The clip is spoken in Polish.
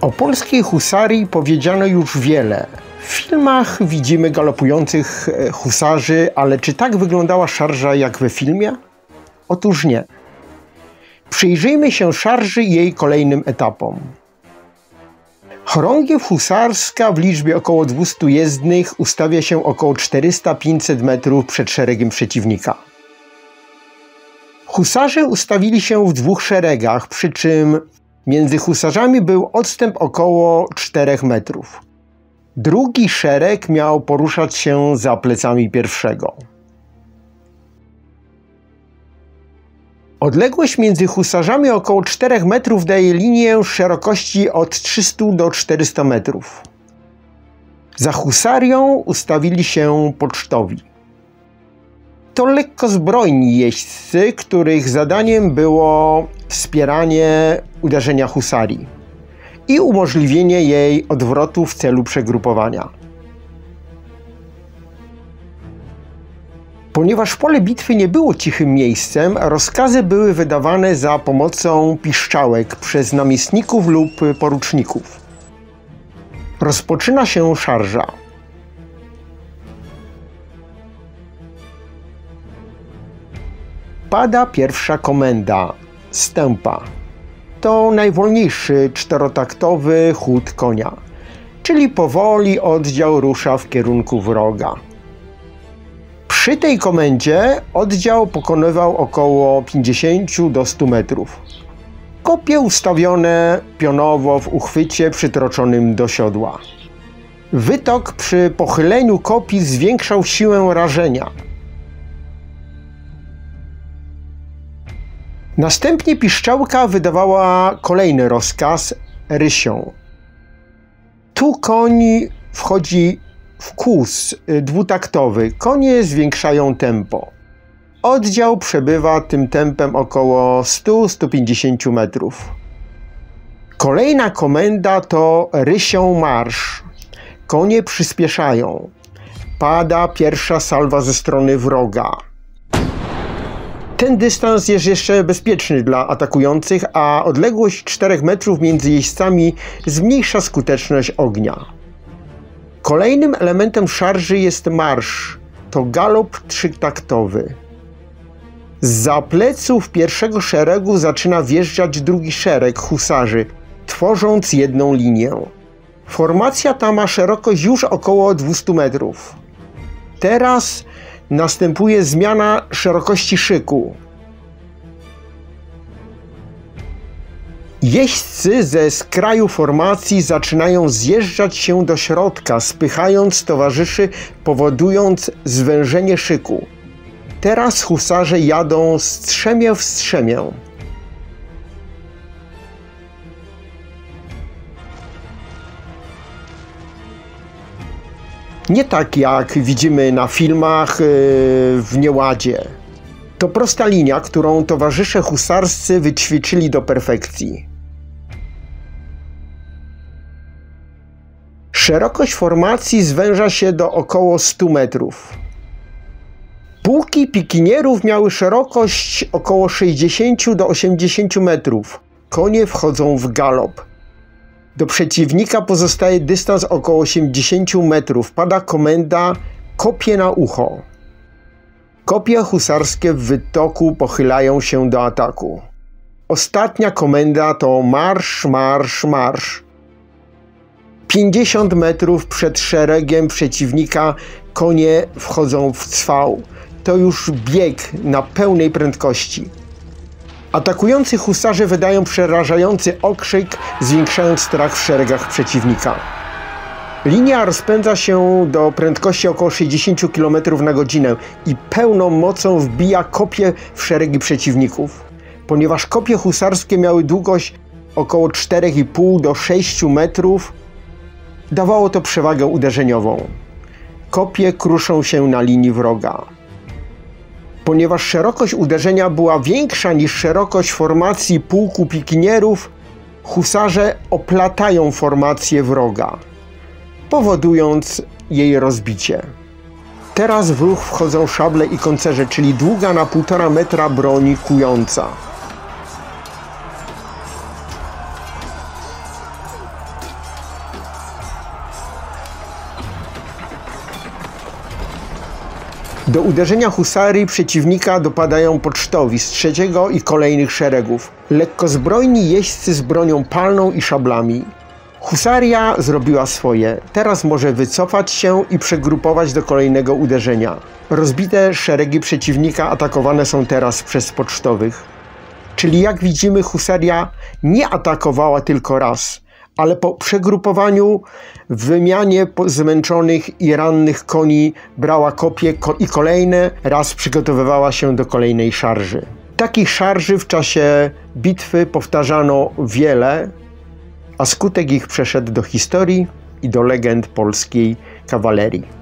O polskiej husarii powiedziano już wiele. W filmach widzimy galopujących husarzy, ale czy tak wyglądała szarża jak we filmie? Otóż nie. Przyjrzyjmy się szarży i jej kolejnym etapom. Chorągiew husarska w liczbie około 200 jezdnych ustawia się około 400-500 metrów przed szeregiem przeciwnika. Husarze ustawili się w dwóch szeregach, przy czym między husarzami był odstęp około 4 metrów. Drugi szereg miał poruszać się za plecami pierwszego. Odległość między husarzami około 4 metrów daje linię szerokości od 300 do 400 metrów. Za husarią ustawili się pocztowi. To lekko zbrojni jeźdźcy, których zadaniem było wspieranie uderzenia husarii i umożliwienie jej odwrotu w celu przegrupowania. Ponieważ pole bitwy nie było cichym miejscem, rozkazy były wydawane za pomocą piszczałek przez namiestników lub poruczników. Rozpoczyna się szarża. Pada pierwsza komenda, stępa. To najwolniejszy czterotaktowy chód konia, czyli powoli oddział rusza w kierunku wroga. Przy tej komendzie oddział pokonywał około 50 do 100 metrów. Kopie ustawione pionowo w uchwycie przytroczonym do siodła. Wytok przy pochyleniu kopii zwiększał siłę rażenia. Następnie piszczałka wydawała kolejny rozkaz rysią. Tu koń wchodzi w kłus dwutaktowy. Konie zwiększają tempo. Oddział przebywa tym tempem około 100-150 metrów. Kolejna komenda to rysią marsz. Konie przyspieszają. Pada pierwsza salwa ze strony wroga. Ten dystans jest jeszcze bezpieczny dla atakujących, a odległość 4 metrów między jeźdźcami zmniejsza skuteczność ognia. Kolejnym elementem szarży jest marsz. To galop trzytaktowy. Zza pleców pierwszego szeregu zaczyna wjeżdżać drugi szereg husarzy, tworząc jedną linię. Formacja ta ma szerokość już około 200 metrów. Teraz następuje zmiana szerokości szyku. Jeźdźcy ze skraju formacji zaczynają zjeżdżać się do środka, spychając towarzyszy, powodując zwężenie szyku. Teraz husarze jadą strzemię w strzemię. Nie tak jak widzimy na filmach w nieładzie. To prosta linia, którą towarzysze husarscy wyćwiczyli do perfekcji. Szerokość formacji zwęża się do około 100 metrów. Pułki pikinierów miały szerokość około 60 do 80 metrów. Konie wchodzą w galop. Do przeciwnika pozostaje dystans około 80 metrów. Pada komenda kopie na ucho. Kopie husarskie w wytoku pochylają się do ataku. Ostatnia komenda to marsz, marsz, marsz. 50 metrów przed szeregiem przeciwnika konie wchodzą w cwał. To już bieg na pełnej prędkości. Atakujący husarze wydają przerażający okrzyk, zwiększając strach w szeregach przeciwnika. Linia rozpędza się do prędkości około 60 km na godzinę i pełną mocą wbija kopie w szeregi przeciwników. Ponieważ kopie husarskie miały długość około 4,5 do 6 metrów, dawało to przewagę uderzeniową. Kopie kruszą się na linii wroga. Ponieważ szerokość uderzenia była większa niż szerokość formacji pułku pikinierów, husarze oplatają formację wroga, powodując jej rozbicie. Teraz w ruch wchodzą szable i koncerze, czyli długa na 1,5 metra broń kująca. Do uderzenia husarii przeciwnika dopadają pocztowi z trzeciego i kolejnych szeregów. Lekkozbrojni jeźdźcy z bronią palną i szablami. Husaria zrobiła swoje. Teraz może wycofać się i przegrupować do kolejnego uderzenia. Rozbite szeregi przeciwnika atakowane są teraz przez pocztowych. Czyli jak widzimy, husaria nie atakowała tylko raz, ale po przegrupowaniu, w wymianie zmęczonych i rannych koni brała kopie i kolejne raz przygotowywała się do kolejnej szarży. Takich szarży w czasie bitwy powtarzano wiele, a skutek ich przeszedł do historii i do legend polskiej kawalerii.